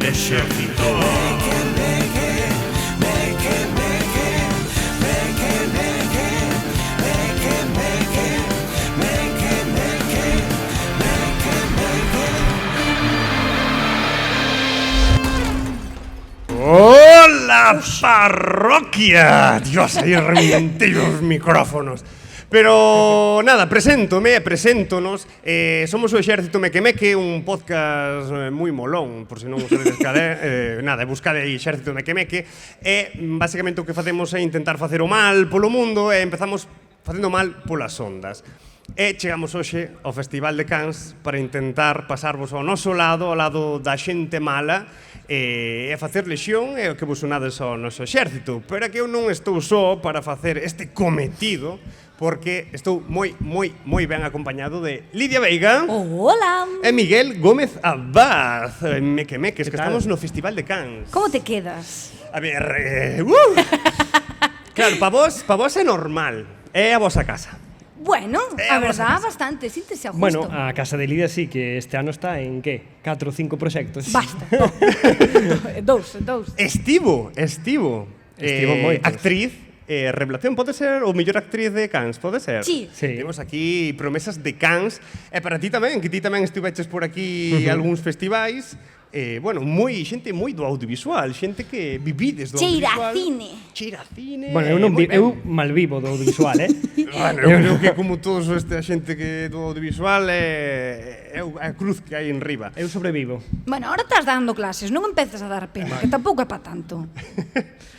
Exército. ¡Hola, parroquia! Dios, aí reventé os micrófonos. Pero, nada, preséntonos. Somos o Exército Mequemeque, un podcast moi molón, por se non o sabedes cal é. Nada, buscade aí Exército Mequemeque. E, basicamente, o que facemos é intentar facer o mal polo mundo e empezamos facendo mal polas ondas. E chegamos hoxe ao Festival de Cannes para intentar pasarvos ao noso lado, ao lado da xente mala, e facer lexión e que vos unades ao noso exército. Pero é que eu non estou só para facer este cometido, porque estou moi ben acompañado de Lidia Veiga. Hola. E Miguel Gómez Abad. Mequemeques, que estamos no Festival de Cannes. Como te quedas? A ver, claro, pa vos é normal. É a vosa casa. Bueno, a verdad, bastante, síntese a gusto. Bueno, a casa de Lidia sí, que este ano está en, que? 4 ou 5 proxectos. Basta. Dous. Estivo moitos. actriz, revelación, pode ser o mellor actriz de Cannes, pode ser? Sí. Temos aquí promesas de Cannes, e para ti tamén, que ti tamén estiveches por aquí algúns festivais. Bueno, xente moi do audiovisual, xente que vivides do audiovisual. Cheira a cine. Bueno, eu malvivo do audiovisual, Bueno, eu creo que como todos esta xente que do audiovisual é a cruz que hai en riba. Eu sobrevivo. Bueno, ahora estás dando clases, non empezas a dar pena, que tampouco é pa tanto.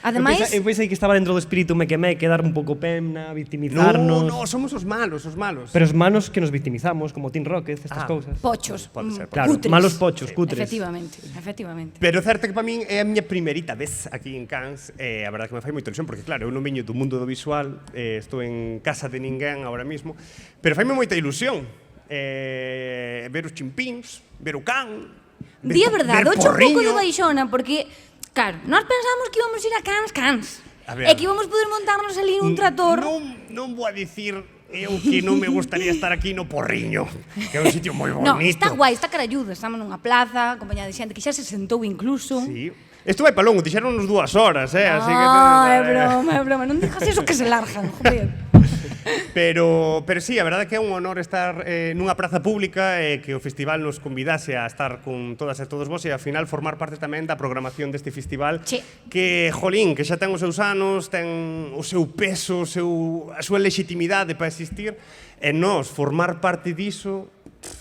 Ademais... Eu pensei que estaba dentro do espírito mequemeque, dar un pouco pena, victimizarnos... No, somos os malos. Pero os malos que nos victimizamos, como Tim Rocket, estas cousas. Pochos, Pode ser. Claro, cutres. malos pochos, cutres. Efectivamente. Pero certo que para min é a miña primeirita vez aquí en Cannes, a verdade que me fai moita ilusión, porque claro, eu non veño do mundo do visual, estou en casa de ninguén agora mismo, pero faime moita ilusión ver os chimpíns, ver o can, Di a verdade, ver ocho un pouco de porriño. baixona, porque, claro, nós pensamos que íbamos ir a Cannes, A ver. e que íbamos poder montarnos ali nun trator. Non vou a dicir eu que non me gustaría estar aquí no Porriño, que é un sitio moi bonito. No, está guai, está caralluda, estamos nunha plaza, acompañada de xente que xa se sentou incluso. Sí. Isto vai pa longo, dixeron 2 horas, así que... É broma, non digas eso que se largan, joder. Pero sí, a verdade é que é un honor estar nunha praza pública e que o festival nos convidase a estar con todas e todos vos e ao final formar parte tamén da programación deste festival Sí. que, jolín, que xa ten os seus anos, ten o seu peso, a súa legitimidade para existir e nós formar parte diso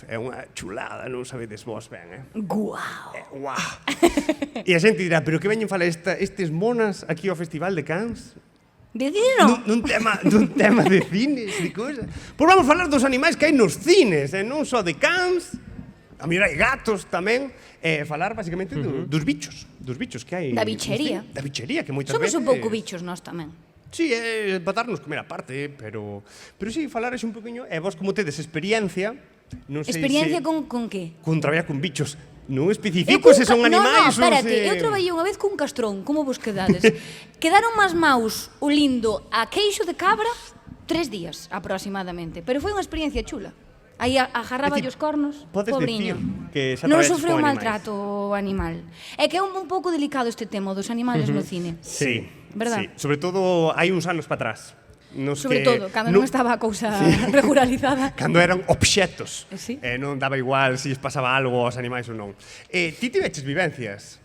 é unha chulada, non sabedes vos ben, Guau. Guau. E a xente dirá, pero que veñen falar estes monas aquí ao Festival de Cannes? De dinero? Nun tema de cines, de cousas. Pois vamos falar dos animais que hai nos cines, non só de cans, a mirar hai gatos tamén, falar basicamente dos bichos que hai. Da bichería. Da bichería, que moitas Somos veces... un pouco bichos nós tamén. Sí, para darnos comer aparte, pero sí, falar un poquinho, e vos como tedes experiencia, non sei Experiencia se... con que? Con traballar con bichos. Non especifico se son animais ou se... No, espérate, eu traballei unha vez cun castrón, como vos quedades? Quedaron máis maus o lindo a queixo de cabra 3 días aproximadamente, pero foi unha experiencia chula. Aí agarraba os cornos, podes pobriño. decir que xa non traballas sofreu con maltrato o animal. É que é un pouco delicado este tema dos animales no cine. Sí, Verdad? sí. Sobre todo hai uns anos para atrás. Sobre todo, cando non estaba a cousa regularizada. Cando eran obxectos. Sí. Non daba igual se lles pasaba algo aos animais ou non. Ti tiveches vivencias?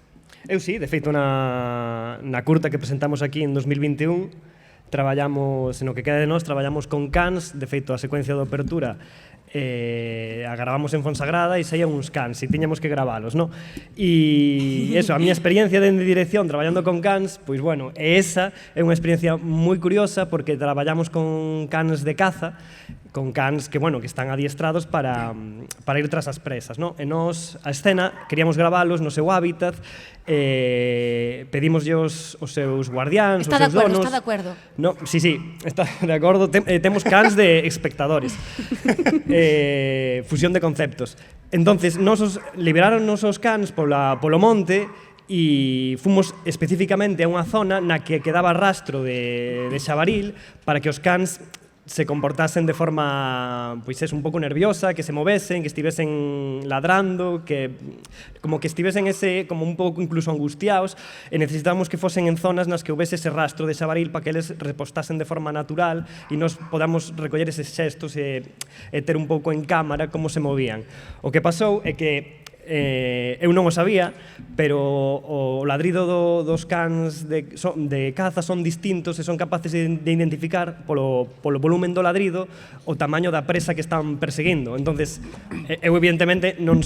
Eu sí, de feito na curta que presentamos aquí en 2021 traballamos, no que queda de nós, traballamos con cans, de feito a secuencia de apertura a gravamos en Fonsagrada e saían uns cans e tiñamos que gravalos, no? E eso, a miña experiencia de dirección traballando con cans, pois bueno, esa é unha experiencia moi curiosa porque traballamos con cans de caza, con cans que, bueno, que están adiestrados para ir tras as presas, no? E nós, a escena, queríamos gravalos no seu hábitat, pedímoslle os seus guardiáns, os seus donos. Está de acordo. No, sí, está de acordo. Temos cans de espectadores. Fusión de conceptos. Entonces, liberaronnos os cans polo monte e fomos especificamente a unha zona na que quedaba rastro de xabaril para que os cans se comportasen de forma, pois es un pouco nerviosa, que se movesen, que estivesen ladrando, que como que estivesen como un pouco incluso angustiados, e necesitábamos que fosen en zonas nas que houvese ese rastro de xabaril para que eles repostasen de forma natural e nos podamos recoller eses xestos e ter un pouco en cámara como se movían. O que pasou é que eu non o sabía, pero o ladrido dos cans de caza son distintos e son capaces de identificar polo volumen do ladrido o tamaño da presa que están perseguindo. Entonces, eu evidentemente non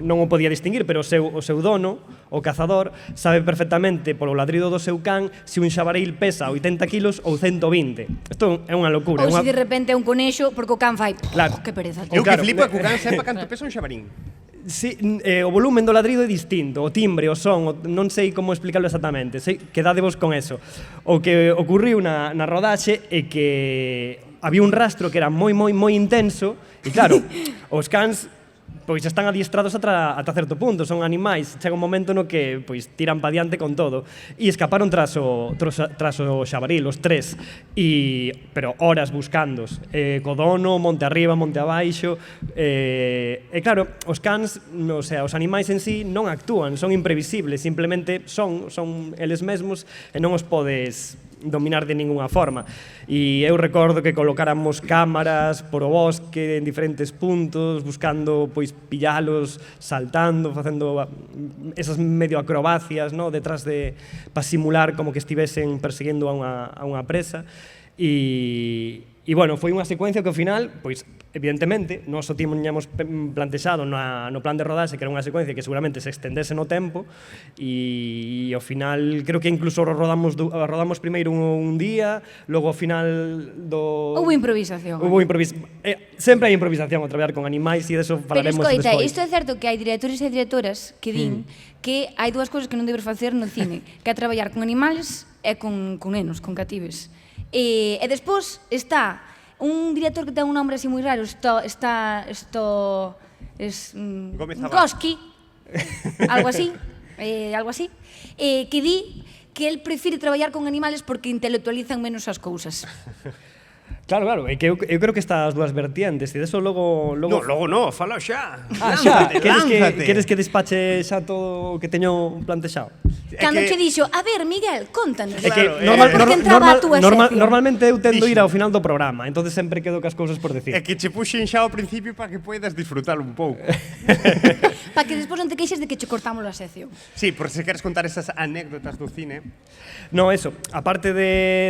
o podía distinguir, pero o seu dono, o cazador, sabe perfectamente polo ladrido do seu can se un xabaril pesa 80 kilos ou 120. Isto é unha locura. Ou se de repente é un conexo, porque o can fai, claro, que pereza. Eu que flipa que o can sepa canto pesa un xabarín. Sí, o volumen do ladrido é distinto, o timbre, o son, non sei como explicarlo exactamente, quedadevos con eso. O que ocurriu na rodaxe é que había un rastro que era moi intenso e claro, os cans pois están adiestrados ata certo punto, son animais, chega un momento no que pois tiran pa diante con todo e escaparon tras o xabaril, os tres, pero horas buscándos, co dono, monte arriba, monte abaixo, e claro, os cans, o sea, os animais en sí non actúan, son imprevisibles, simplemente son eles mesmos e non os podes dominar de ninguna forma. E eu recordo que colocáramos cámaras por o bosque en diferentes puntos, buscando pois pillalos, saltando, facendo esas medio acrobacias, no, detrás para simular como que estivesen persiguiendo a unha presa. E bueno, foi unha secuencia que ao final, pois, evidentemente, nós o tiñamos plantexado no plan de rodaxe, que era unha secuencia que seguramente se extendese no tempo, e ao final, creo que incluso rodamos primeiro un día, logo ao final Houve improvisación. Sempre hai improvisación ao traballar con animais, e deso falaremos despois. Pero escoita, isto é certo que hai directores e directoras que din que hai dúas cousas que non debes facer no cine, que é traballar con animales e con nenos, con catives. E despois está un director que ten un nombre así moi raro, Koski, algo así, que di que el prefire traballar con animales porque intelectualizan menos as cousas. Claro, é que eu creo que estas dúas vertientes, e deso logo... No, logo no, fala xa. Xa, queres que despache xa todo o que teño plantexado? Cando che dixo, a ver, Miguel, contanos. É que normalmente eu tendo ir ao final do programa, entonces sempre quedo cas cousas por decir. É que che puxen xa ao principio para que poidas disfrutar un pouco. Para que despois non te queixes de que che cortamos a sección. Sí, por se queres contar esas anécdotas do cine. No, eso, aparte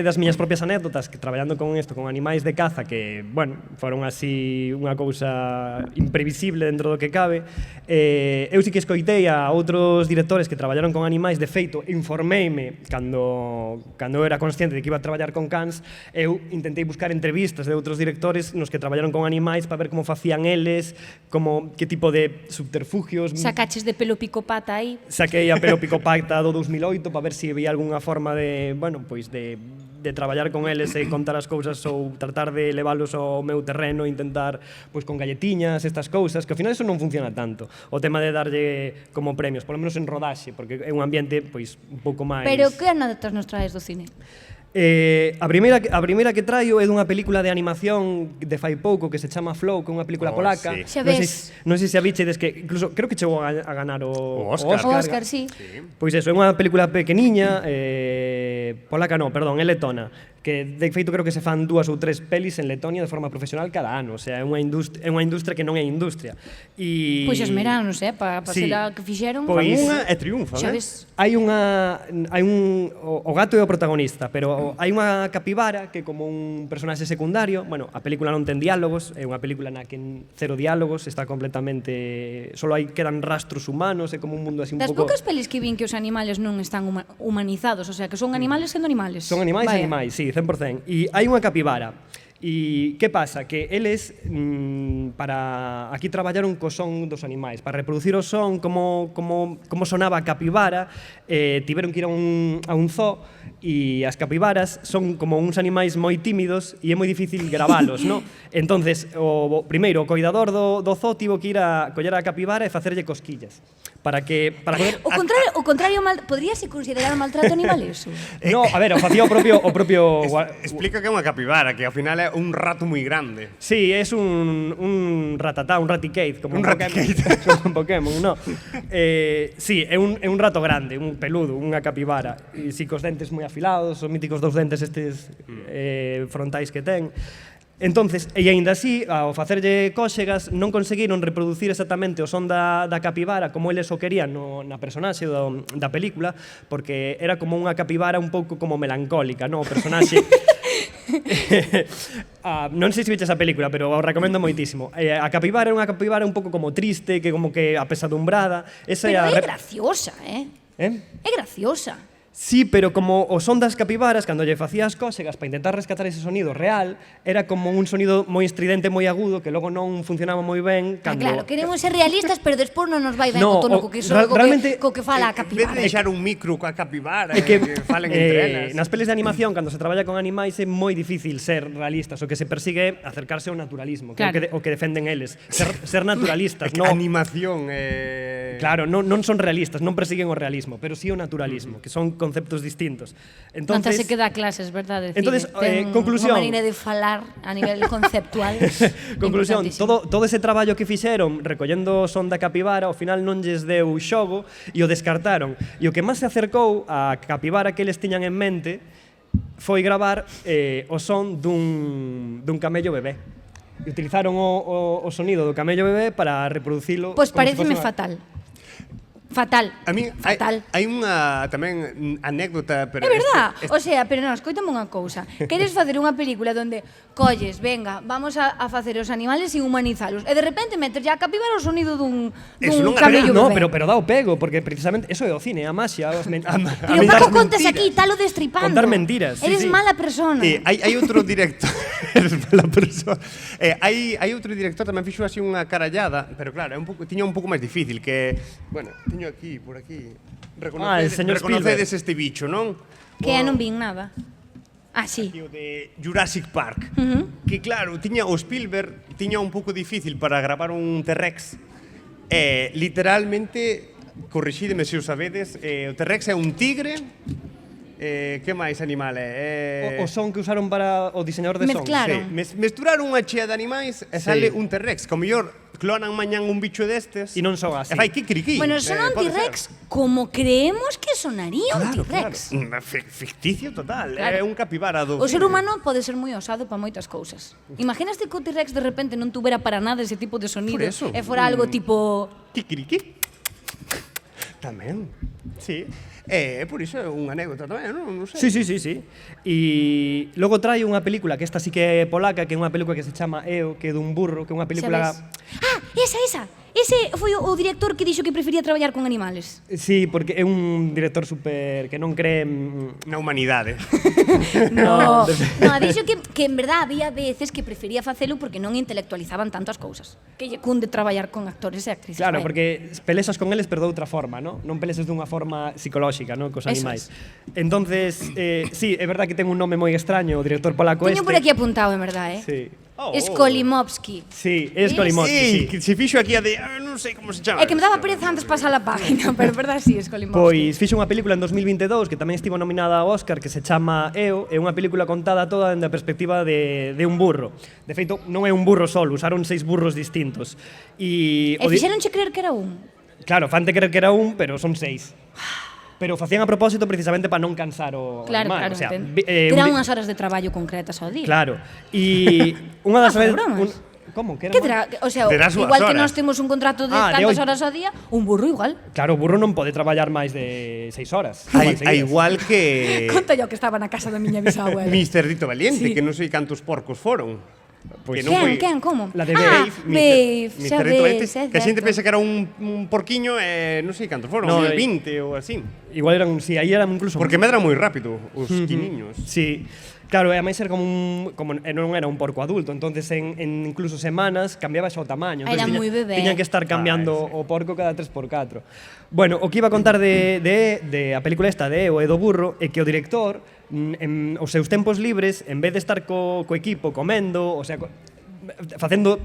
das miñas propias anécdotas, que traballando con isto, con animais de caza, que, bueno, foron así unha cousa imprevisible dentro do que cabe, eu sí que escoitei a outros directores que traballaron con animais. De feito, informeime cando eu era consciente de que iba a traballar con cans, eu intentei buscar entrevistas de outros directores nos que traballaron con animais para ver como facían eles, que tipo de subterfugios. Sacaches de pelo picopata aí. Saquei a pelo picopata do 2008 para ver se había algunha forma de, bueno, pois de traballar con eles e contar as cousas ou tratar de leválos ao meu terreno, intentar pois con galletiñas, estas cousas, que ao final eso non funciona tanto. O tema de darlle como premios, polo menos en rodaxe, porque é un ambiente pois un pouco máis... Pero que anécdotas nos traes do cine? A primeira que traio é dunha película de animación de fai pouco que se chama Flow, que é unha película polaca. Sí. Xa ves. Non sei se a bichedes, que incluso creo que chegou a ganar o Oscar. O Oscar, sí. Pois eso, é unha película pequeniña, polaca non, perdón, é letona, que de feito creo que se fan 2 ou 3 pelis en Letonia de forma profesional cada ano, o sea, é unha industria que non é industria. Pois esmeranos, para ser a que fixeron. Pois unha e triunfa, xa ves. O gato é o protagonista, pero hai unha capibara que como un personaxe secundario, bueno, a película non ten diálogos, é unha película na que cero diálogos, está completamente, solo quedan rastros humanos, é como un mundo así un pouco... Das poucas pelis que vin que os animales non están humanizados, o sea, que son animales sendo animales. Son animais, sí, 100%. E hai unha capibara. E que pasa? Que eles, para aquí traballaron co son dos animais. Para reproducir o son, como sonaba a capibara, tiveron que ir a un zoo, e as capibaras son como uns animais moi tímidos e é moi difícil gravalos, no? Entonces, primeiro, o coidador do zoo tivo que ir a coller a capibara e facerlle cosquillas para poder... O contrario podríase considerar maltrato animal eso? No, a ver, o facía o propio Explica que é unha capibara, que ao final é un rato moi grande. Sí, es un ratatá, un raticate, como Un raticate. Como un Pokémon, no. Sí, é un rato grande, un peludo, unha capibara. E si cos dentes moi afilados, os míticos dous dentes estes frontais que ten. Entonces, e aínda así, ao facerlle cóxegas, non conseguiron reproducir exactamente o son da capibara como eles o querían na personaxe da película, porque era como unha capibara un pouco como melancólica, no? O personaxe... non sei se viches a película, pero o recomendo moitísimo. A capibara é unha capibara un pouco como triste, que como que apesadumbrada. Pero é graciosa, É graciosa. Sí, pero como o son das capibaras, cando lle facías cóxegas para intentar rescatar ese sonido real, era como un sonido moi estridente, moi agudo, que logo non funcionaba moi ben. Claro, queremos ser realistas, pero despois non nos vai ben o tono co que fala a capibara. En vez de deixar un micro coa capibara, que falen entre elas. Nas pelis de animación, cando se traballa con animais, é moi difícil ser realistas. O que se persigue é acercarse ao naturalismo, que é o que defenden eles. Ser naturalistas, non... Animación, Claro, non son realistas, non persiguen o realismo, pero sí o naturalismo, que son conceptos distintos. Entonces se queda clases, verdade? Entonces, conclusión. Unha maneira de falar a nivel conceptual. Conclusión, todo ese traballo que fixeron recollendo o son da capibara, ao final non lles deu xogo e o descartaron. E o que máis se acercou á capibara que eles tiñan en mente foi gravar o son dun camello bebé. E utilizaron o sonido do camello bebé para reproducilo. Pois pareceme fatal. Fatal. A mí fatal. Hai unha tamén anécdota, pero é verdad. O sea, pero non, escoitame unha cousa. Queres facer unha película onde colles, venga, vamos a facer os animales sin humanizalos, e de repente meter ya a capibara o sonido dun camello bebé. No, pero dá o pego, porque precisamente eso é o cine, a maxia, pero Paco, contas aquí, talo destripando. Contar mentiras. Eres mala persona. Hai outro director. Eres mala persona. Hai outro director tamén fixo así unha carallada, pero claro, tiña un pouco máis difícil, que, bueno, tiño aquí, por aquí. Reconocedes este bicho, non? Que non vin nada. Ah, sí. O de Jurassic Park. Que claro, o Spielberg tiña un pouco difícil para gravar un T-Rex. Literalmente, corrixídeme se o sabedes, o T-Rex é un tigre. Que máis animal é? O son que usaron para o diseñador de son. Mezclaron. Sí, mesturaron unha chea de animais e sale un T-Rex. Como mellor clonan mañán un bicho destes. E non son así. E fai kikiriki. Bueno, son un T-Rex como creemos que sonaría un T-Rex. Claro. Ficticio total. É un capibara do... O ser humano pode ser moi osado para moitas cousas. Imaginaste que o T-Rex de repente non tuvera para nada ese tipo de sonido e fora algo tipo... Kikiriki. Tamén. Sí. Por iso é unha anécdota tamén, non sei. Sí. E logo trae unha película, que esta sí que é polaca, que é unha película que se chama Eo, que é dun burro, que é unha película... Ah, esa! Ese foi o director que dixo que prefería traballar con animales. Sí, porque é un director super que non cree na humanidade. No, dixo que en verdad había veces que prefería facelo porque non intelectualizaban tanto as cousas. Que lle cunde traballar con actores e actrices. Claro, porque pelexas con eles pero de outra forma, non pelexas dunha forma psicolóxica, non, cos animais. Entonces, sí, é verdad que ten un nome moi extraño o director polaco este. Teño por aquí apuntado, en verdad, Sí. Skolimowski. Sí, é Skolimowski, sí. Se fixo aquí a de... non sei como se chama. É que me daba pereza antes pasar a página, pero verdad sí, Skolimowski. Pois fixo unha película en 2022 que tamén estivo nominada ao Óscar, que se chama Eo, é unha película contada toda dende a perspectiva de un burro. De feito, non é un burro solo, usaron 6 burros distintos. E fixeronche creer que era un? Claro, fante creer que era un, pero son 6. Pero facían a propósito precisamente para non cansar o animal. Claro, o sea, terán unhas horas de traballo concretas ao día. Claro, e unha das veces... Como? Que terá? O sea, igual que nós temos un contrato de tantas horas ao día, un burro igual. Claro, o burro non pode traballar máis de 6 horas. Igual que... Conta yo que estaba na casa da miña bisabuela. Mister Dito Valiente, que non sei cantos porcos foron. Quen? Como? La de Babe, Mr. Dito Valiente, que a xente pensa que era un porquiño e non sei cantos foron, 20 ou así. Igual eran, sí, aí eran incluso... Porque medran moi rápido os quiniños. Sí. Claro, e a máis era como non era un porco adulto, entonces en incluso semanas cambiaba xa o tamaño. Era moi bebé. Tiñan que estar cambiando o porco cada 3x4. Bueno, o que iba a contar de a película esta de Eo e do burro é que o director, en os seus tempos libres, en vez de estar co equipo comendo, o sea,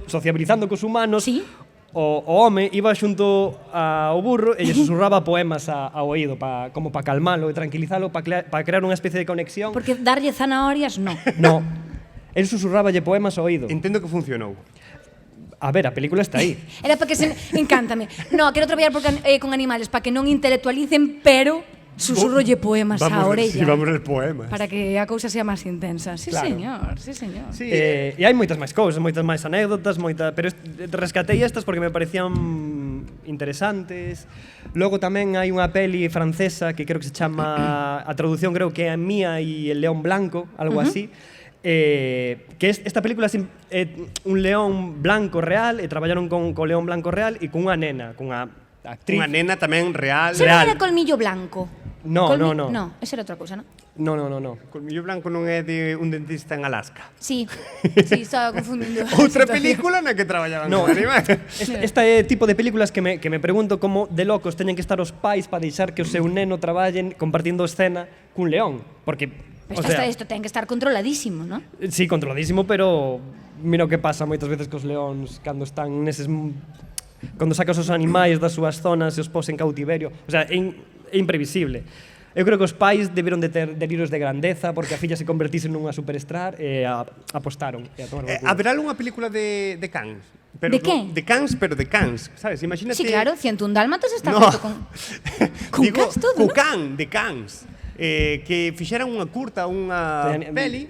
sociabilizando cos humanos, ¿sí? o home iba xunto ao burro e lle susurraba poemas ao oído como para calmalo e tranquilizalo, para crear unha especie de conexión. Porque darlle zanahorias, no. No, el susurráballe poemas ao oído. Entendo que funcionou. A ver, a película está aí. Era para que se... Encántame. No, quero traballar con animales para que non intelectualicen, pero susurrolle poemas á orella. Sí, vamos ler poemas. Para que a cousa sea máis intensa. Sí, Claro. señor, sí, señor. Sí, E hai moitas máis cousas, moitas máis anécdotas, pero rescatei estas porque me parecían interesantes. Logo tamén hai unha peli francesa que creo que se chama, a traducción creo que é Mía e el león blanco, algo así. Que esta película é un león blanco real e traballaron con león blanco real e con unha nena, con unha actriz. unha nena tamén real. Se non era colmillo blanco. No. No, esa era outra cousa, non? No. Colmillo Blanco non é de un dentista en Alaska. Sí, estaba confundindo. Outra película na que traballaban No, con animais. Este tipo de películas que me pregunto como de locos teñen que estar os pais para deixar que o seu neno traballen compartindo escena cun león, porque Isto ten que estar controladísimo, non? sí, controladísimo, pero mira o que pasa moitas veces cos leóns cando están neses cando sacas os animais das súas zonas e os pos en cautiverio, o sea, é imprevisible. Eu creo que os pais deberon de ter delirios de grandeza porque a filla se convertise nunha superstar e apostaron. E a tomar por culo. Haberá algunha película de cans? Pero De que? De cans, pero de cans, sabes? Imagínate... Sí, claro, 101 dálmatas está No. feito con Digo, cans todo, co non? can, de cans. Que fixeran unha curta, unha peli.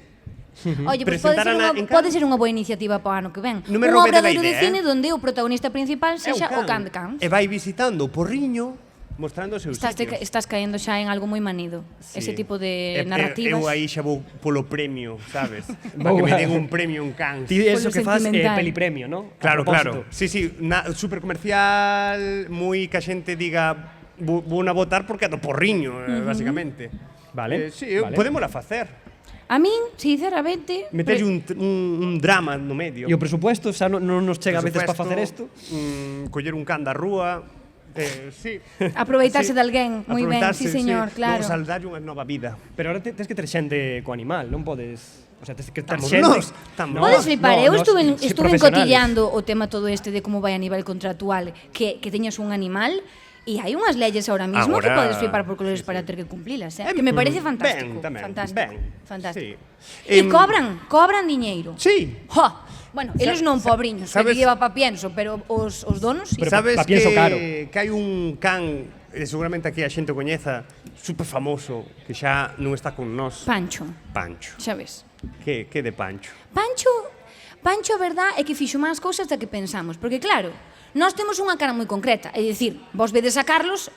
Oye, pues Presentarana en pode Cannes. ser unha boa iniciativa para o ano que ven. Non me Un roube de la obradoiro de idea, cine donde o protagonista principal É un sexa o can de Cannes. E vai visitando o porriño, mostrando os seus sitios. Estás caendo xa en algo moi manido. Sí. Ese tipo de Eu narrativas. aí xa vou polo premio, sabes? Para que me den un premio en Cannes. Ti eso Polo que faz sentimental. pelipremio, ¿no? Claro, claro. Sí, super comercial, moi que a xente diga vou na votar porque é do porriño, basicamente. Vale, Sí, vale. podémola facer. A min, sinceramente, Meterlle un drama no medio. E o presupuesto xa non nos chega a veces para facer isto. Coller un can da rúa. Sí. aproveitarse de alguén, moi ben, Aproveitarse, sí, señor, claro. Logo saldarlle unha nova vida. Pero ahora tens que ter xente co animal, non podes... O sea, tens que ter Estamos xente... nós, estamos Podes flipar, eu estuve profesionales. encotillando o tema todo este de como vai a nivel contractual que teñas un animal e hai unhas leyes ahora mismo que Agora, podes flipar por colores para ter que cumplilas, que me parece fantástico, Ben, tamén, fantástico, ben. fantástico. Sí. E cobran diñeiro. Sí. Jo, bueno, eles non pobriños, que sabes- lleva pa pienso, pero os donos sí. Pero Sabes pa pienso caro. que hai un can, seguramente aquí a xente o coñeza, super famoso, que xa non está con nós. Pancho, Pancho. xa ves. Que de Pancho? Pancho, a verdad, é que fixo máis cousas da que pensamos, porque claro, nós temos unha cara moi concreta, é dicir, vos vedes a Carlos,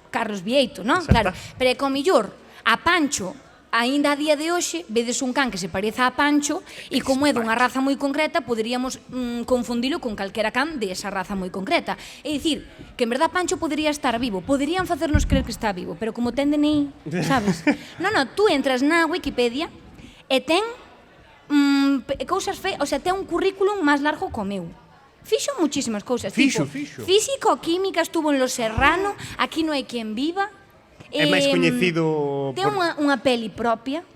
Carlos Vieito, non? Exacto. Claro, pero é co millor a Pancho, aínda a día de hoxe, vedes un can que se pareza a Pancho e como é dunha raza moi concreta, poderíamos confundilo con calquera can de esa raza moi concreta. É dicir, que en verdad Pancho podería estar vivo, poderían facernos creer que está vivo, pero como ten DNI, sabes? No, tú entras na Wikipedia e ten cousas o sea, ten un currículum máis largo co meu. Fixo muchísimas cousas, Fixo. físico, química, estuvo en Los Serrano, Aquí no hai quen viva. É máis coñecido Ten por- unha peli propia,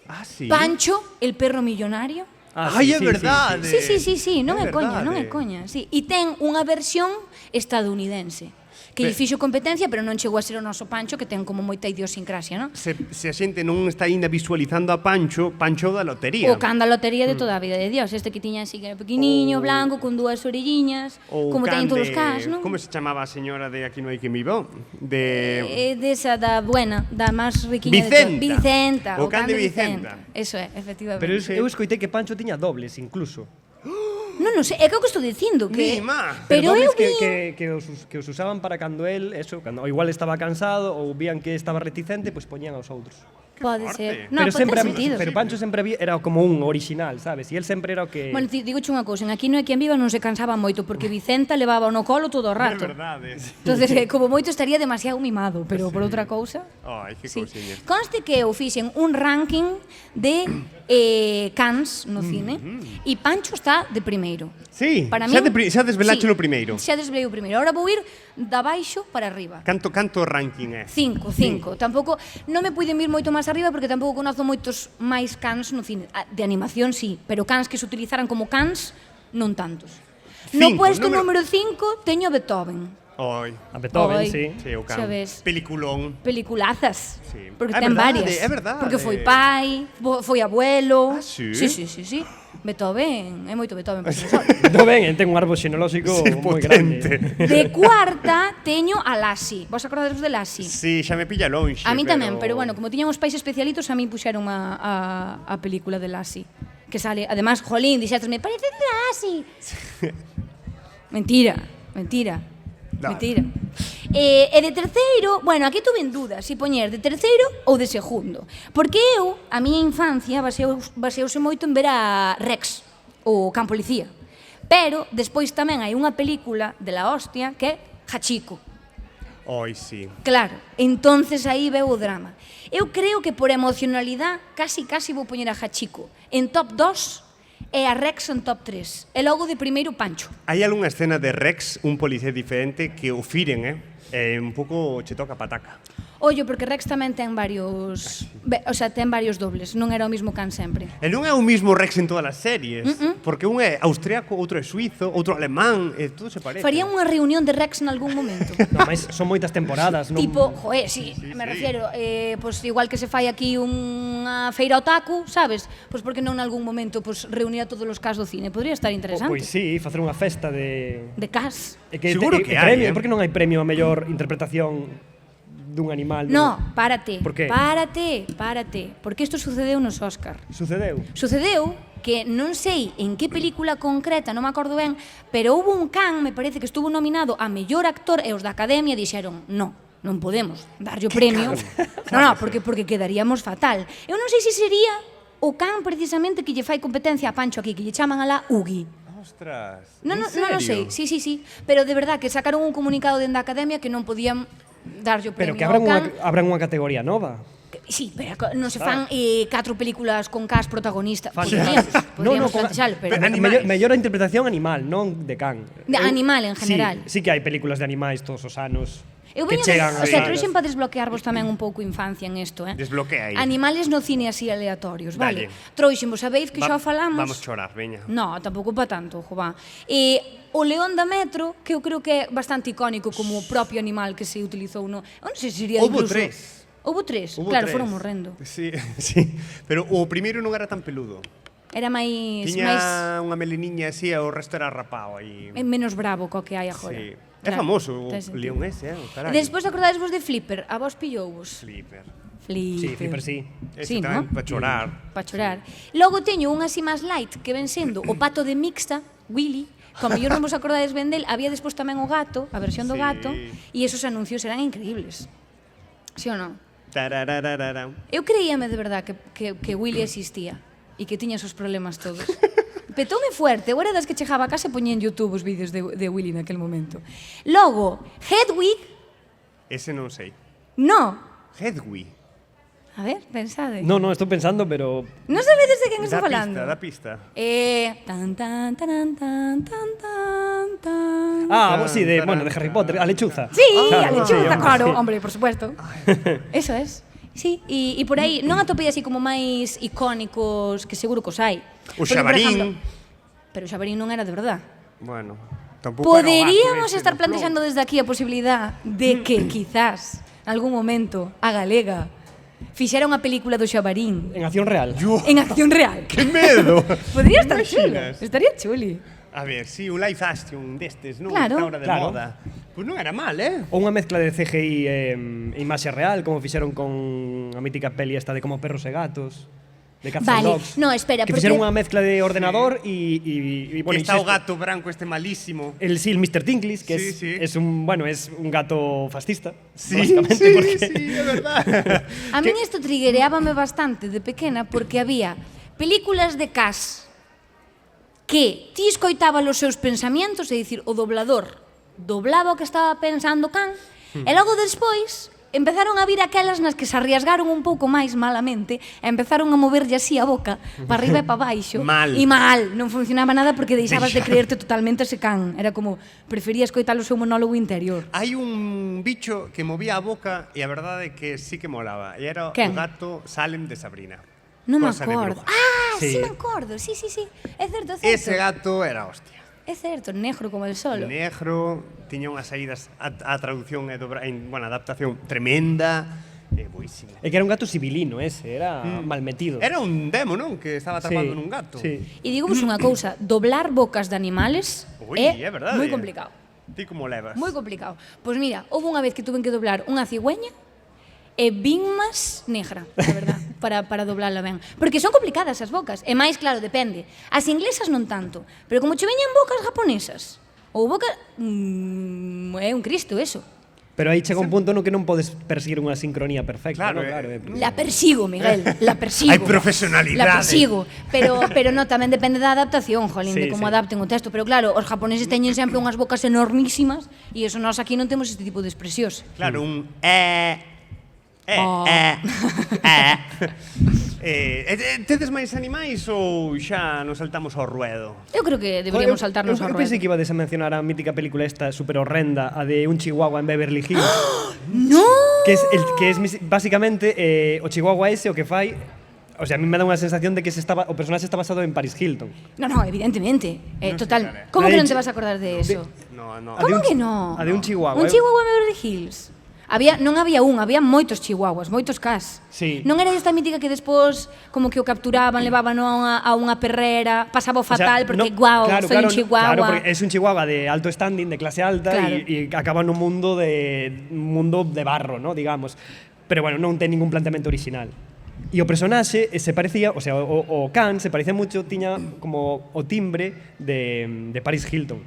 Ah, sí. Pancho, el perro millonario. Ai, é verdade. Sí, non é coña, non é verdade. coña, sí. E ten unha versión estadounidense que lle fixo competencia, pero non chegou a ser o noso Pancho, que ten como moita idiosincrasia, non? Se a xente non está ainda visualizando a Pancho da lotería. O can da lotería de toda a vida de Dios, este que tiña así que era pequeniño, blanco, con dúas orelliñas, O como can teñen todos os de- cans, non? Como se chamaba a señora de Aquí no hai que me viva? De Desa da buena, da máis riquiña Vicenta. de todo. Vicenta, O can de Vicenta. Eso é, efectivamente. Pero eu escoitei que Pancho tiña dobles, incluso. Non sei, é que o que estou dicindo que Mima. pero eu dobles vi que os usaban para cando él, eso, cando igual estaba cansado ou vían que estaba reticente, pois poñían aos outros. pode forte. ser. Non, pero pode sempre ter sentido. pero Pancho sempre era como un original, sabes? E el sempre era o que Bueno, digoche unha cousa, en Aquí no hai quen viva non se cansaba moito porque Vicenta levaba no colo todo o É rato. verdade. Entonces, como moito estaría demasiado mimado, pero por outra cousa... Ai, que Sí. cousiña. Conste que eu fixen un ranking de cans no cine e Pancho está de primeiro. Sí, Para xa, min, xa desvelache o primeiro. Xa desvelei o primeiro. Ahora vou ir da baixo para arriba. Canto ranking é? 5. Tampouco non me puiden vir moito máis arriba porque tampouco conozo moitos máis cans no cine. De animación sí, pero cans que se utilizaran como cans non tantos. No puesto número 5 teño Beethoven. Oi. A Beethoven, Oi. sí. Sí, o can. Xa ves. Peliculón. Peliculazas. Sí. Porque É ten verdade, varias. é verdade. Porque foi pai, foi abuelo. Ah, sí? Sí. Beethoven, é moito Beethoven por ser solo. Beethoven ten un árbol xenolóxico Sí, moi potente. grande. De cuarta teño a Lassie. Vos acordades de Lassie? Sí, xa me pilla lonxe. A mí tamén, pero bueno, como tiñamos pais especialitos, a mí puxeron a película de Lassie. Que sale, además, jolín, dixétesme, parece de Lassie. Mentira. No. Mentira. E de terceiro, bueno, aquí tuve en duda se poñer de terceiro ou de segundo. Porque eu, a miña infancia, baseouse moito en ver a Rex, o Can Policía. Pero, despois tamén hai unha película de la hostia que é Hachiko. Oi, sí. Claro, entonces aí veo o drama. Eu creo que por emocionalidade casi vou poñer a Hachiko en top 2 e a Rex en top 3. E logo de primeiro Pancho. Hai algunha escena de Rex, un policía diferente, que o firen, un pouco che toca pataca. Ollo, porque Rex tamén ten varios... ten varios dobles, non era o mismo can sempre. E non é o mismo Rex en todas as series, porque un é austriaco, outro é suizo, outro alemán, e todo se parece. Farían unha reunión de Rex en algún momento. No, máis son moitas temporadas, non? Tipo, sí, me refiero, pues igual que se fai aquí unha feira otaku, sabes? Pois porque non en algún momento pues, reunir a todos os cas do cine, podría estar interesante. Pois sí, facer unha festa de... De cas. E que Seguro que hai, premio, por que non hai premio a mellor interpretación dun animal? No, párate. Por qué? Párate. Porque isto sucedeu nos Óscar. Sucedeu? Sucedeu que non sei en que película concreta, non me acordo ben, pero houve un can, me parece que estuvo nominado a mellor actor e os da Academia dixeron, non podemos darlle o premio. No, porque quedaríamos fatal. Eu non sei se sería o can precisamente que lle fai competencia a Pancho aquí, que lle chaman alá Ugi. Ostras, Non en serio? o sei, sí, pero de verdad que sacaron un comunicado dentro da Academia que non podían darlle o premio Pero que ao can. abran unha categoría nova. Sí, pero non se fan 4 películas con cast protagonista. Fantástico. Podríamos plantexalo, pero... Mellor a interpretación animal, non de can. De animal, en general. Sí que hai películas de animais todos os anos. Eu que veño, chegan o sea, a- trouxen para desbloquearvos tamén un pouco infancia en isto, Desbloquea aí. Animales no cine así aleatorios, vale? Dalle. Trouxen, vos sabéis que xa o falamos. Vamos chorar, veña. No, tampouco pa tanto, jová. O león da metro, que eu creo que é bastante icónico como o propio animal que se utilizou no... Non sei se sería Houbo incluso... 3. Houbo 3, Hubo claro, tres. foron morrendo. Sí, sí. Pero o primeiro non era tan peludo. Era máis... Tiña unha meleniña así e o resto era rapado aí. É menos bravo co que hai agora. Sí. É famoso o ten sentido. león ese, carai. E despois acordadesvos de Flipper, a vos pillouvos. Flipper. Sí, Flipper sí. Ese Sí, tamén ¿no? para chorar. Pa chorar. Logo teño unha así máis light que ven sendo o pato de mixta, Willy, como mellor non vos acordades ben del, había despois tamén o gato, a versión do Sí. gato, e esos anuncios eran increíbles. Sí ou non? Tarararararam. Eu creíame de verdad que Willy existía e que tiña esos problemas todos. Petoume fuerte, eu era das que chegaba a casa e poñía en YouTube os vídeos de Willy naquel momento. Logo, Hedwig, Ese non sei. no. Hedwig. A ver, pensade. No, estou pensando, pero... Non sabedes de quen estou Da falando? pista. Tan tan tan tan tan tan tan. Sí, de Harry Potter, a lechuza. Sí, Claro, a lechuza, sí, claro, sí. hombre, por supuesto. Eso es. Sí, e por aí non atopei así como máis icónicos que seguro que os hai. O Porque, por Xabarín. exemplo, pero o Xabarín non era de verdad. Bueno, tampouco era o gato Poderíamos ese estar do plantexando desde aquí a posibilidade de que quizás algún momento a galega fixera unha película do Xabarín En acción real. Yo, en acción real. que medo. Podría estar chulo, Imaginas? estaría chuli. A ver, si, un live action destes, non? Claro. Está ahora de Claro. moda. Pois non era mal, Ou unha mezcla de CGI e imaxe real, como fixeron con a mítica peli esta de como perros e gatos, de Cats and Vale, Dogs. no, espera, que porque- fixeron unha mezcla de ordenador e Que bueno, está o insisto, gato branco este malísimo. el Mr. Tinklis, que Sí, es, sí. es un gato fascista, Sí, básicamente, sí, porque sí, é verdad. A min isto triguereábame bastante de pequena porque había películas de Cas que ti escoitaba os seus pensamientos, é dicir, o doblador doblaba o que estaba pensando Can, e logo despois empezaron a vir aquelas nas que se arriesgaron un pouco máis malamente e empezaron a moverlle así a boca para arriba e para baixo. Mal. E mal, non funcionaba nada porque deixabas de creerte totalmente ese Can. Era como, prefería escoitar o seu monólogo interior. Hai un bicho que movía a boca e a verdade é que sí que molaba. E era Quen? o gato Salem de Sabrina. Non me Cosa de acordo. bruja. Ah, sí Sí. me acordo, sí. É certo, é certo. Ese gato era hostia. É certo, negro como el solo. Negro, tiña unhas saídas a traducción e adaptación tremenda, boísima. É que era un gato sibilino ese, era mal metido. Era un demo, non? Que estaba atrapando nun gato. Sí. E digamos unha cousa, doblar bocas de animales Ui, é verdade. moi complicado. Ti como levas? Moi complicado. Pois mira, houve unha vez que tuven que doblar unha cigüeña e vinmas negra, a verdad, para doblarla ben. Porque son complicadas as bocas. E máis, claro, depende. As inglesas non tanto. Pero como che veñan bocas japonesas, ou bocas... é un cristo, eso. Pero aí chega un punto no que non podes perseguir unha sincronía perfecta, Claro, ¿no? Claro, La persigo, Miguel, la persigo. Hai profesionalidade. La persigo, pero no, tamén depende da adaptación, jolín, de Sí, como sí. adapten o texto. Pero claro, os japoneses teñen sempre unhas bocas enormísimas e eso nós aquí non temos este tipo de expresións. Claro, un Oh. Tedes máis animais ou xa nos saltamos ao ruedo? Eu creo que deberíamos saltarnos ao Eu ruedo. pensei que ibades a mencionar a mítica película esta super horrenda, a de un chihuahua en Beverly Hills. ¡No! que es básicamente o chihuahua ese o que fai. O sea, a mí me dá unha sensación de que o personaxe está basado en Paris Hilton. No, evidentemente. Non Total, sei, cara. como La que de non te chi- vas a acordar de eso? No. A de Como un que chi- no? a de un chihuahua. Un chihuahua en Beverly Hills. Non había un, había moitos chihuahuas, moitos cas. Sí. Non era esta mítica que despois como que o capturaban, levaban a unha perrera, pasaba o fatal porque guau, soy un chihuahua. Claro, porque es un chihuahua de alto standing, de clase alta Claro. y acaba nun mundo de barro, ¿no? Digamos. Pero bueno, non ten ningún planteamento original. E o personaxe se parecía, o sea, o Khan se parecía mucho, tiña como o timbre de Paris Hilton.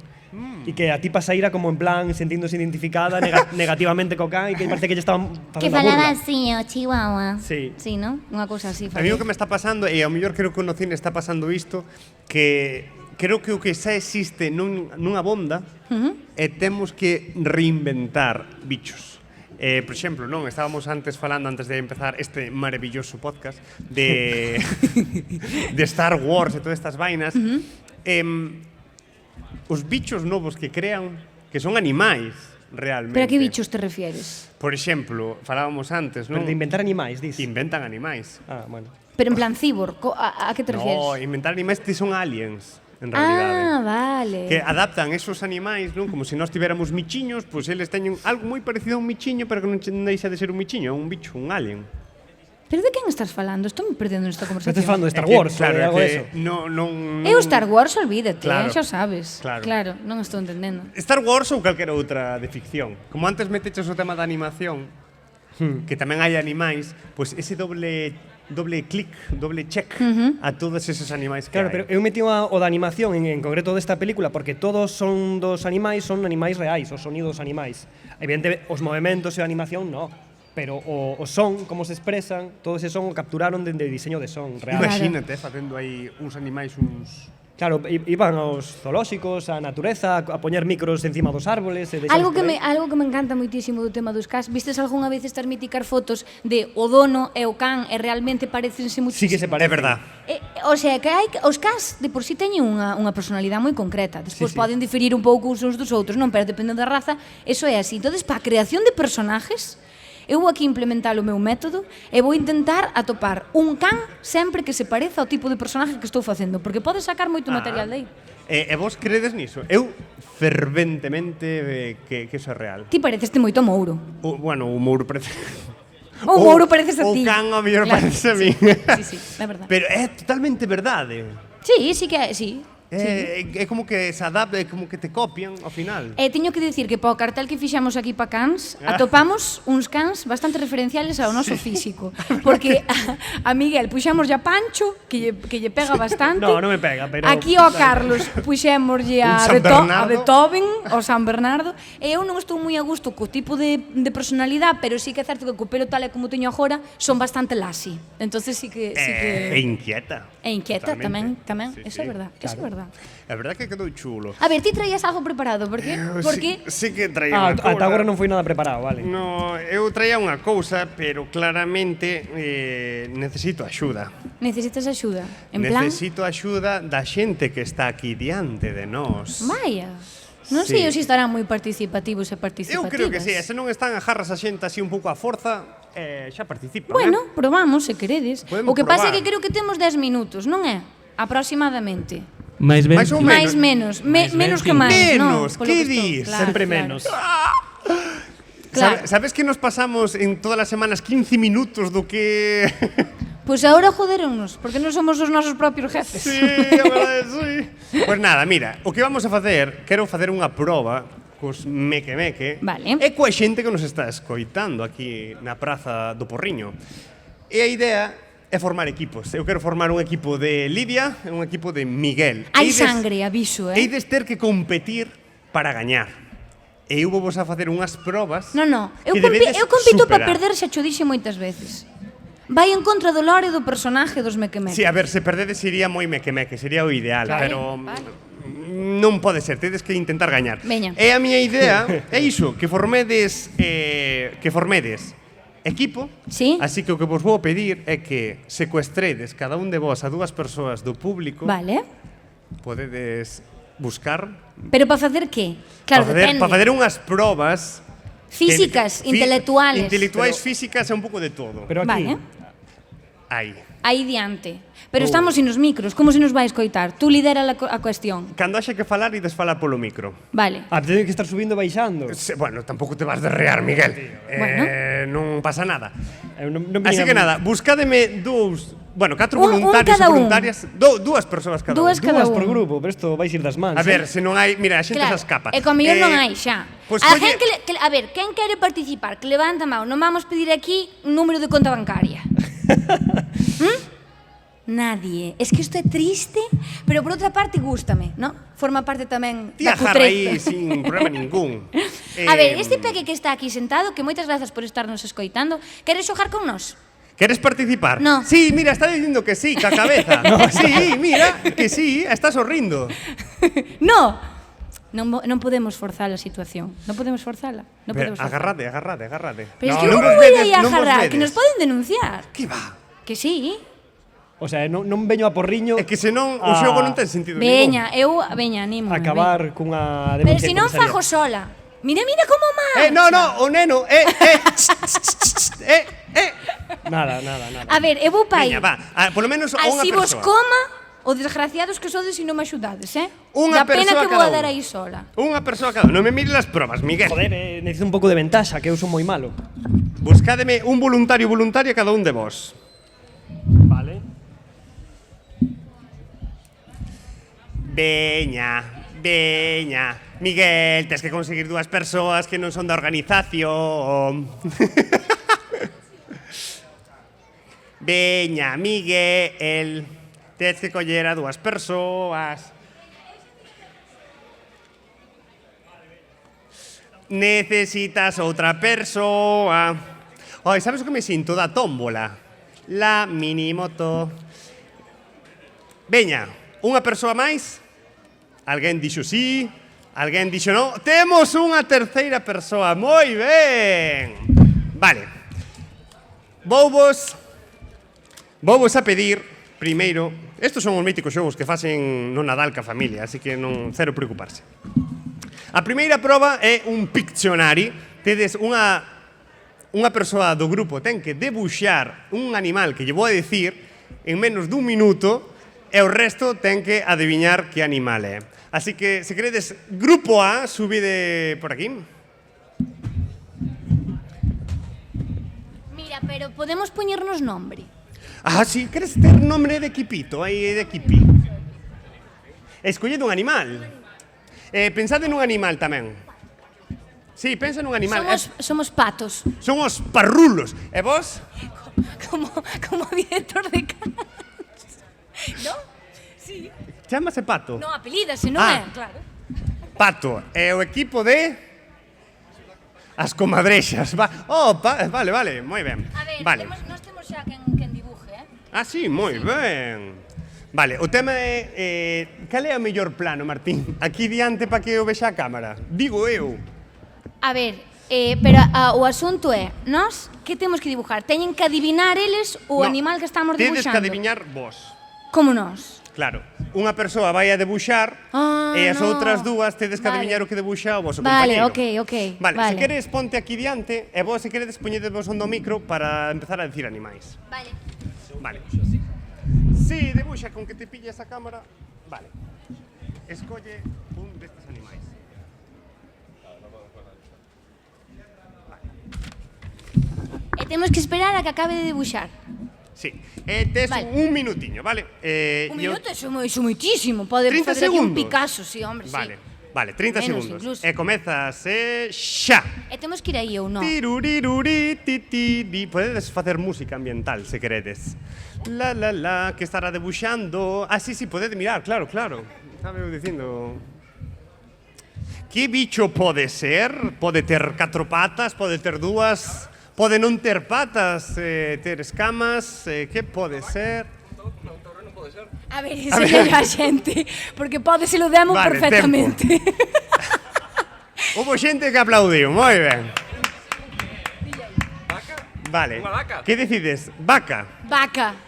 E que a tipa saíra como en plan sentíndose identificada negativamente co Khan e que parece que lle estaban Que facendo a falaba burla. así, o chihuahua. Sí. Sí, ¿no? Unha cousa así. A mí o que me está pasando, e ao mellor creo que no cine está pasando isto, que creo que o que xa existe nunha bonda e temos que reinventar bichos. Por exemplo, non, estábamos antes falando, antes de empezar este maravilloso podcast de Star Wars e todas estas vainas, os bichos novos que crean, que son animais, realmente. Pero a que bichos te refieres? Por exemplo, falábamos antes, non? Pero de inventar animais, dis. Inventan animais. Ah, bueno. Pero en plan cibor, a que te refieres? No, inventar animais que son aliens, en realidade. Ah, vale. Que adaptan esos animais, non? Como se nós tiveramos michiños, pois eles teñen algo moi parecido a un michiño, pero que non deixa de ser un michiño, é un bicho, un alien. Pero de quen estás falando? Estou me perdendo nesta conversación. Estás falando de Star É que, Wars, claro, ou é algo que eso. non Eu Star Wars, olvídate, Claro, xa sabes. claro. Non estou entendendo. Star Wars ou calquera outra de ficción. Como antes meteches o tema da animación, que tamén hai animais, pois ese doble clic, doble check a todos esos animais que Claro, pero hai. eu metí o da animación en concreto desta película porque todos son animais reais, os sonidos animais. Evidentemente, os movementos e a animación, no. Pero o son, como se expresan, todo ese son o capturaron dende o diseño de son real. Imagínate facendo aí uns animais, uns... Claro, iban aos zoolóxicos, á natureza, a poñer micros encima dos árboles e Algo que me encanta moitísimo do tema dos cans, vistes algunha vez estas míticas fotos de o dono e o can e realmente parecense muchísimo? Sí que se É parece. verdad. O sea, que os cans de por si teñen unha personalidade moi concreta. Despois Sí, sí. poden diferir un pouco uns dos outros, non, pero dependendo da raza, eso é así. Entonces, para a creación de personajes, eu vou aquí implementar o meu método e vou intentar atopar un can sempre que se pareza ao tipo de personaje que estou facendo, porque podes sacar moito material de aí. E vos credes niso? Eu ferventemente que iso é real. Ti pareceste moito a Mouro. Bueno, o Mouro parece... O Mouro pareces a ti. O can ao mellor Claro, parece a mí. Sí, é verdade. Pero é totalmente verdade. Sí que é, sí. É como que se adapta, é como que te copian ao final. E teño que dicir que para o cartel que fixamos aquí para cans, atopamos uns cans bastante referenciales ao noso físico. Porque a Miguel puxamos ya Pancho, que lle pega bastante. No, non me pega, pero... Aquí ao Carlos puxémoslle a Un San Bernardo. Beethoven, ao San Bernardo. E eu non estou moi a gusto co tipo de personalidade, pero sí que é certo que co pelo tal e como teño agora, son bastante lassi. Entonces sí que... E inquieta. E inquieta tamén. Sí, Eso é sí. verdad, eso é verdad. É verdad que quedou chulo. A ver, ti traías algo preparado, por qué? Porque Sí que traía unha cousa. Ata agora non foi nada preparado, vale. No, eu traía unha cousa, pero claramente necesito axuda. necesitas axuda. En plan, Necesito axuda da xente que está aquí diante de nós. vaya. Non Sí. sei se estarán moi participativos e participativas. Eu creo que sí, e se non están agarras a xente así un pouco a forza, xa participan. Bueno, probamos, se queredes. Podemos O que pasa é probar. que creo que temos 10 minutos, non é? Aproximadamente. Mais ben. Mais ou Máis menos. Menos que máis, non? Menos, Polo que estou- dis? Sempre menos. Claro. Sabes que nos pasamos en todas as semanas 15 minutos do que... Pois agora joderonnos, porque non somos os nosos propios jefes. Sí, a verdade, sí. Pois nada, mira, o que vamos a facer, quero facer unha proba cos meque-meque Vale. e coa xente que nos está escoitando aquí na Praza do Porriño. E a idea é formar equipos. Eu quero formar un equipo de Lidia e un equipo de Miguel. Hai Eides- sangre, aviso, Eides ter que competir para gañar. E eu vos a facer unhas probas Non, eu, que debedes eu compito para superar. perder, xa cho dixe moitas veces. Vai en contra do lore do personaje dos meque-meque. Sí, a ver, se perdedes sería moi meque-meque, sería o ideal, Vale, pero vale. non pode ser, tedes que intentar gañar. Veña. E a miña idea é iso, que formedes equipo. Sí. Así que o que vos vou pedir é que secuestredes cada un de vos a dúas persoas do público. Vale. Podedes buscar Pero para facer que? Claro, depende. para facer unhas probas Físicas, intelectuales. Intelectuais, físicas e un pouco de todo. Pero aquí, Vale. Aí. Aí diante. Pero estamos sin os micros, como se nos vai escoitar? Tú lidera a cuestión. Cando haxe que falar, ides falar polo micro. Vale. teño que estar subindo e baixando. Bueno, tampouco te vas de rear, Miguel. Bueno. Non pasa nada. Eu non Así viña- que nada, buscádeme catro Un voluntarios cada ou un. voluntarias, dúas persoas cada Dúas un. cada Dúas por un. grupo, pero isto vai ir das mans. A ver, se non hai, mira, a xente Claro, se escapa. e co mellor non hai xa. Pois A colle- gen a ver, quen quere participar? Que levanta a mão. Non vamos pedir aquí un número de conta bancaria. Nadie. Es que isto é triste, pero por outra parte gústame, ¿no? Forma parte tamén Tía da jarra cutreza. aí sin problema ningún. A ver, este peque que está aquí sentado, que moitas grazas por estarnos escoitando, queres xogar con nós? Queres participar? No. Sí, mira, está dicindo que sí, ca cabeza. Sí, mira, que sí, está sorrindo. No! Non podemos forzar a situación. Non podemos forzala. Non Pero, podemos forzala. agárrate. Pero es No, que non como vos voy vedes, aí a non vos jarrar? Que vedes. nos poden denunciar. Que va? Que sí. O sea, non veño a porriño É que senón o xogo non ten sentido Veña, animo. a acabar cunha Pero denuncia se non comisaría. fajo sola. Mira como marcha. No, o neno, Nada. A ver, eu vou pa aí. Veña, va, polo menos a unha Así vos persoa. coma o desgraciados que sodes e non me axudades, Unha Da pena persoa que vou a cada dar un. aí sola. Unha persoa cada un. Non me mires as probas, Miguel. Joder, necesito un pouco de ventaxa, que eu son moi malo. Buscádeme un voluntaria cada un de vos. Vale. Veña. Miguel, tes que conseguir dúas persoas que non son da organización. Veña, Miguel. Tes que coller a dúas persoas. Necesitas outra persoa. Oi, sabes o que me sinto da tómbola? La minimoto. Veña, unha persoa máis? Alguén dixo sí, alguén dixo non. Temos unha terceira persoa, moi ben. Vale. Vouvos a pedir, primeiro, estos son os míticos xogos que facen no Nadal ca familia, así que non cero preocuparse. A primeira proba é un Pictionary. Tedes unha persoa do grupo ten que debuxar un animal que lle vou a dicir en menos dun minuto e o resto ten que adiviñar que animal é. Así que, se queredes, grupo A, subide por aquí. Mira, pero podemos poñernos nombre. Ah, sí, queres ter nombre de equipito, aí de equipi. Escollede un animal. Pensade nun animal tamén. Sí, pensa nun animal. Somos patos. Son os parrulos. E vos? Como director de cans. ¿No? Sí. Chámase Pato. No, apelídase, non Ah. é? Claro. Pato. E o equipo de... As comadrexas. Vale, moi ben. A ver, Vale. nós temos xa quen dibuje, Ah, sí, moi ben. Vale, o tema é... cal é o mellor plano, Martín? Aquí diante para que eu vexa a cámara. Digo eu. A ver, pero o asunto é, nós que temos que dibujar? Teñen que adivinar eles o No, animal que estamos Tedes dibuxando? que adiviñar vos. Como nós? Claro, unha persoa vai a debuxar e as no. outras dúas tedes que Vale. adiviñar o que debuxa o voso Vale, compañeiro. ok. Vale, se queres ponte aquí diante e vos se queredes poñedevos do micro para empezar a decir animais. Vale. Vale. Sí, debuxa con que te pilles a cámara. Vale. escolle un destes animais. E temos que esperar a que acabe de dibuixar. Sí, tes Vale. un minutiño, vale? Un minuto, iso moitísimo. Pode 30 facer aquí un segundos. Picasso, sí, hombre, Vale, sí. vale, 30 Menos, segundos. incluso. E comezas xa. E temos que ir aí ou non? Tiruriruri, titiri. Podedes facer música ambiental, se queredes. La, la, la, que estará debuxando. Ah, sí, podedes mirar, claro, claro. Estaba eu dicindo... Que bicho pode ser? Pode ter 4 patas, pode ter 2, pode non ter patas, ter escamas, que pode ser? A ver, enseñale a xente, porque pode se lo demo Vale, perfectamente. Houve xente que aplaudiu, moi ben. Vale. Unha vaca? Que decides? Vaca. Vaca,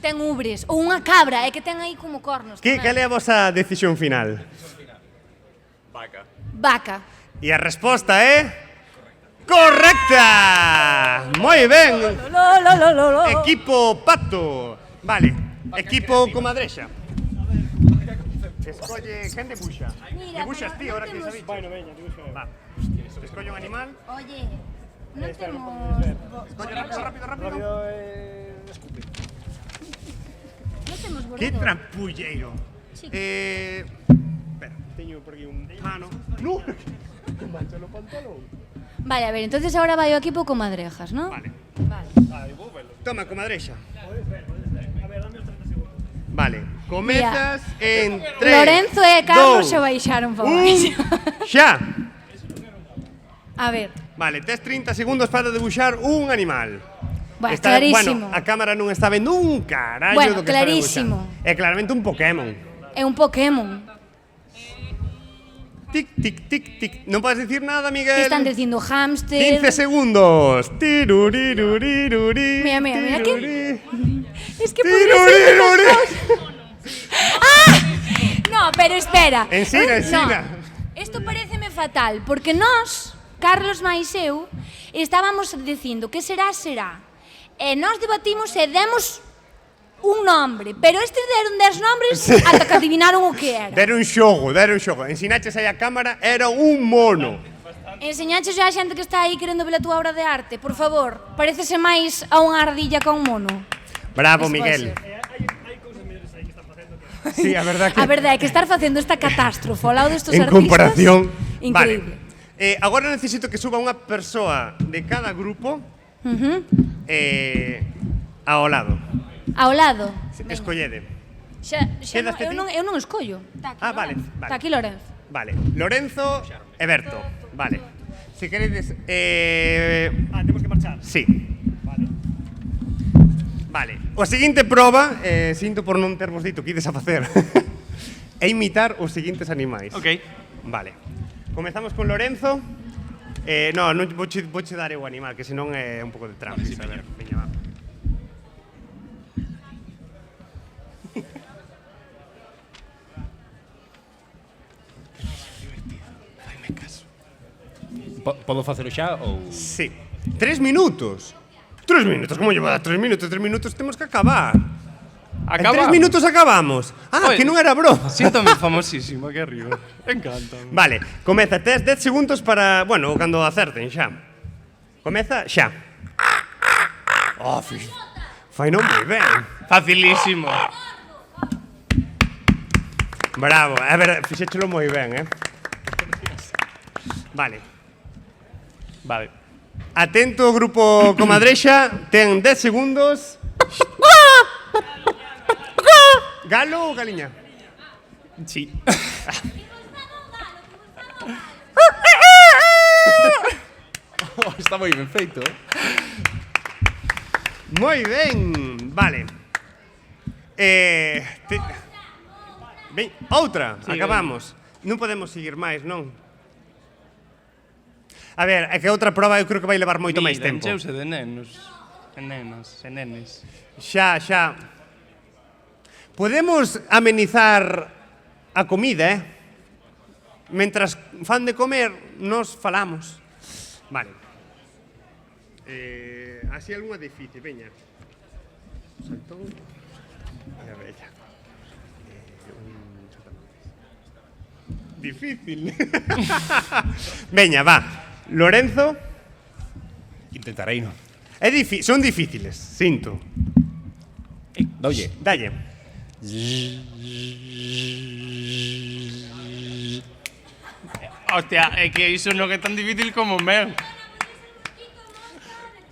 ten ubres, ou unha cabra, é que ten aí como cornos. Que, tamén. cal é a vosa decisión final? Vaca. Vaca. E a resposta é... Correcta! Moi ben. Lo. Equipo Pato. Vale. Equipo Comadrexa. Escolle... Quen debuxa? Mira, Debuxas pero ti, non ahora que temos- sabéis. Bueno, veña, dibuixo. Va. Escolle un animal. Oye, non temos... Escolle rápido. Rápido, escupe. Non temos Que bordador. trampulleiro. Sí. Espera, teño por aquí un pano. No. Mancha no pantalón. Vale, a ver, entonces ahora vai o equipo comadrejas, ¿no? Vale. Vale. Toma, comadrexa. Vale. Comezas en 3, Lorenzo e Carlos se baixaron para baixo. Xa. A ver, Vale, tes 30 segundos para debuxar un animal. bueno, clarísimo. Bueno, a cámara non está vendo un carallo Bueno, do que clarísimo. está debuxando. É claramente un Pokémon. É un Pokémon. Tic, tic, tic, tic. Non podes dicir nada, Miguel. Que están dicindo 15 hámster. segundos. Tiruriruri. Mira, que... tiruri. Es que podría ser Tiruriruri. ¡Ah! No, pero espera. Ensina. No, esto pareceme fatal, porque nós, Carlos máis eu, estábamos dicindo que será. E nós debatimos e demos un nombre, pero estes deron 10 nombres ata que adivinaron o que era. Deron xogo. Ensinaches aí a cámara, era un mono. Enseñaches a xente que está aí querendo ver a túa obra de arte, por favor. Parécese máis a unha ardilla que a un mono. Bravo, Eso Miguel. pode Hai cousas mellores aí que están facendo que... Sí, a verdad que... A verdade é que estar facendo esta catástrofe ao lado destes en artistas... comparación... Increíble. Vale. Agora necesito que suba unha persoa de cada grupo ao lado. Ao lado. Escollede. Xa Quédaste ti? eu non escollo. Ah, vale, vale. Está aquí Lorenzo. Vale. Lorenzo e Berto. Vale. Se queredes... temos que marchar. Sí. Vale. Vale. O seguinte proba, sinto por non tervos dito que ides a facer, é imitar os seguintes animais. Ok. Vale. Comezamos con Lorenzo. Non vouche dar eu o animal, que senón é un pouco de trampa. Vale, sí, a ver, veña. veña, va. Faime caso. Podo facelo xa ou... Sí. 3 minutos. 3 minutos, como lleva 3 minutos? 3 minutos temos que acabar. En 3 minutos acabamos. Ah, Oye, que non era broma. Síntome famosísimo aquí arriba. Encanta. Vale, comeza, tes 10 segundos para, bueno, cando acerten xa. Comeza xa. Oh, fai non moi ben. Facilísimo. Bravo, a ver, fixéchelo moi ben, Vale. Vale. Atento o grupo Comadrexa, ten 10 segundos. Galo ou galiña? Sí. Está moi ben feito, Moi ben, vale. Ben, outra, Sí, acabamos. Non podemos seguir máis, non? A ver, é que outra proba eu creo que vai levar moito máis tempo. Encheuse de nenos. E nenas, e nenes. Xa. Podemos amenizar a comida, Mentras fan de comer, nos falamos. Vale. Así algunha difícil, veña. Saltón. A ver, veña. Difícil. Veña, va. Lorenzo. Intentarei, non? Son difíciles, sinto. Dolle. Dalle. Hostia, é que iso non é tan difícil como o meu.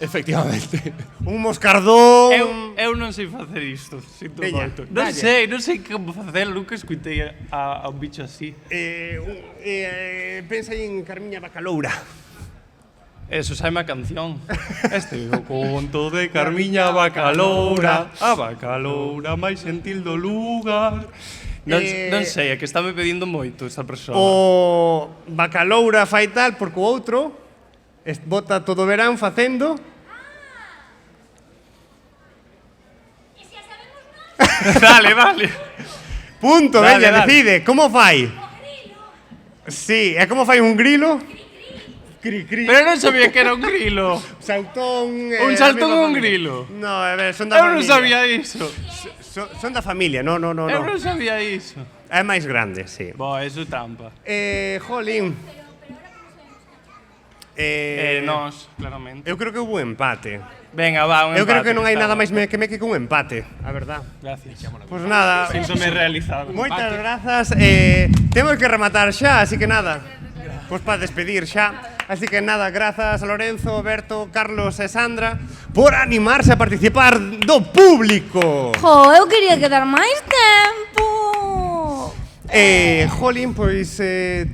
Efectivamente. Un moscardón. Eu non sei facer isto, sinto Veña, moito. dalle. Non sei como facer, nunca escuitei a un bicho así. Pensa en Carmiña Bacaloura. Eso saime a canción. Este é o conto de Carmiña Bacaloura, a Bacaloura máis gentil do lugar. Non sei, é que está me pedindo moito esta persoa. O Bacaloura fai tal porque o outro bota todo o verán facendo. Vale. Punto, Dale, veña, dale. decide. Como fai? Sí, é como fai un grilo? Cri. Pero non sabía que era un grilo. Saltón. Un saltón e un grilo. No, a ver, son da Eu non familia. sabía iso. Son da familia, no. Eu non sabía iso. É máis grande, sí. Bo, eso é trampa. Jolín. Nós, claramente. Eu creo que hubo empate. Venga, va, un Eu creo empate, que non hai está nada ben. máis que un empate, a verdad. Gracias. Pois nada, Síntome realizado. moitas grazas. Temos que rematar xa, así que nada. Pois para despedir xa. Así que nada, grazas a Lorenzo, Berto, Carlos e Sandra por animarse a participar do público. Jo, eu quería quedar máis tempo. Jolín, pois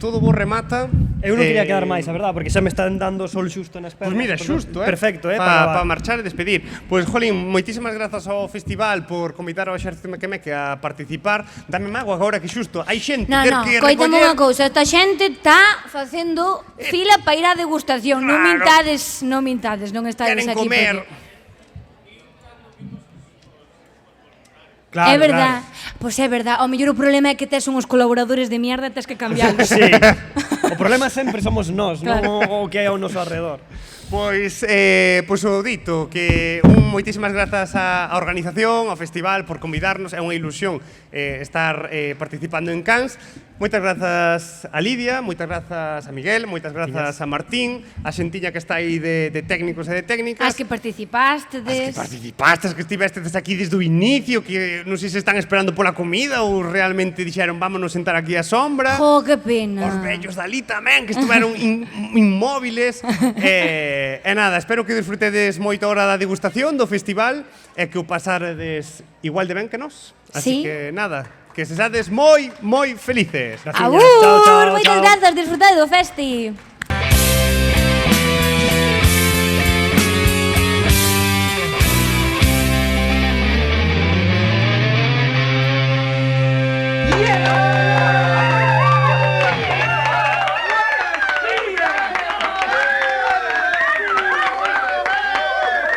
todo vos remata. Eu non quería quedar máis, a verdad, porque xa me están dando sol xusto nas pernas. Pois mira, xusto, Perfecto, para marchar e despedir. Pois, Jolín, moitísimas grazas ao festival por convidar ao Exército Mequemeque a participar. Dame mago agora que xusto hai xente No, ter no, que coítame unha recoller. cousa, esta xente está facendo fila para ir á degustación. Non Claro. mintades, non estades Queren aquí comer. porque... Claro, É verdad, pois é verdad. Ao mellor o problema é que tes uns colaboradores de mierda e tes que cambiarlos. Sí. O problema sempre somos nós, Claro. non o que hai ao noso alrededor. Pois o dito que moitísimas grazas á organización, ao festival por convidarnos, é unha ilusión estar participando en Cannes. Moitas grazas a Lidia, moitas grazas a Miguel, moitas grazas a Martín, a xentiña que está aí de técnicos e de técnicas. As que participastedes. As que participaste, as que estivestes aquí desde o inicio, que non sei se están esperando pola comida ou realmente dixeron vámonos sentar aquí á sombra. Jo, que pena. Os vellos dali tamén, que estuveron inmóviles. E nada, espero que disfrutedes moito a hora da degustación do festival e que o pasaredes igual de ben que nós. Así Sí. que nada, que se sades moi felices. Graciñas. Agur, Chao, chao, moitas chao. grazas, disfrutade do festi.